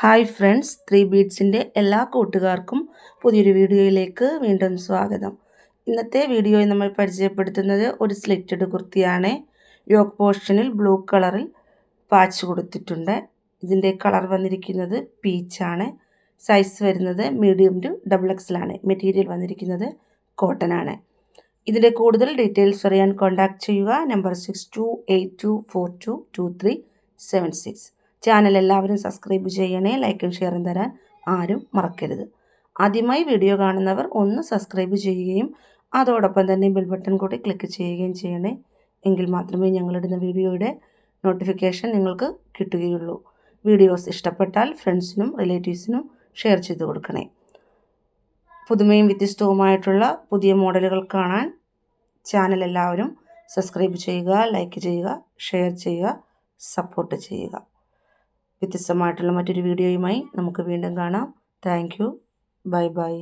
Hi friends, three ബീഡ്സിൻ്റെ എല്ലാ കൂട്ടുകാർക്കും പുതിയൊരു വീഡിയോയിലേക്ക് വീണ്ടും സ്വാഗതം. ഇന്നത്തെ വീഡിയോയിൽ നമ്മൾ പരിചയപ്പെടുത്തുന്നത് ഒരു സ്ലിറ്റഡ് കുർത്തിയാണ്. യോക്ക് പോർഷനിൽ ബ്ലൂ കളറിൽ പാച്ച് കൊടുത്തിട്ടുണ്ട്. ഇതിൻ്റെ കളർ വന്നിരിക്കുന്നത് പീച്ചാണ്. സൈസ് വരുന്നത് മീഡിയം ടു ഡബിൾ എക്സലാണ്. മെറ്റീരിയൽ വന്നിരിക്കുന്നത് കോട്ടൺ ആണ്. ഇതിൻ്റെ കൂടുതൽ ഡീറ്റെയിൽസ് അറിയാൻ കോൺടാക്ട് ചെയ്യുക. നമ്പർ 6282422376. ചാനൽ എല്ലാവരും സബ്സ്ക്രൈബ് ചെയ്യണേ. ലൈക്കും ഷെയറും തരാൻ ആരും മറക്കരുത്. ആദ്യമായി വീഡിയോ കാണുന്നവർ ഒന്ന് സബ്സ്ക്രൈബ് ചെയ്യുകയും അതോടൊപ്പം തന്നെ ബെൽ ബട്ടൺ കൂടി ക്ലിക്ക് ചെയ്യുകയും ചെയ്യണേ. എങ്കിൽ മാത്രമേ ഞങ്ങളിടുന്ന വീഡിയോയുടെ നോട്ടിഫിക്കേഷൻ നിങ്ങൾക്ക് കിട്ടുകയുള്ളൂ. വീഡിയോസ് ഇഷ്ടപ്പെട്ടാൽ ഫ്രണ്ട്സിനും റിലേറ്റീവ്സിനും ഷെയർ ചെയ്ത് കൊടുക്കണേ. പുതുമയും വ്യത്യസ്തവുമായിട്ടുള്ള പുതിയ മോഡലുകൾ കാണാൻ ചാനൽ എല്ലാവരും സബ്സ്ക്രൈബ് ചെയ്യുക, ലൈക്ക് ചെയ്യുക, ഷെയർ ചെയ്യുക, സപ്പോർട്ട് ചെയ്യുക. വ്യത്യസ്തമായിട്ടുള്ള മറ്റൊരു വീഡിയോയുമായി നമുക്ക് വീണ്ടും കാണാം. Thank you. Bye bye.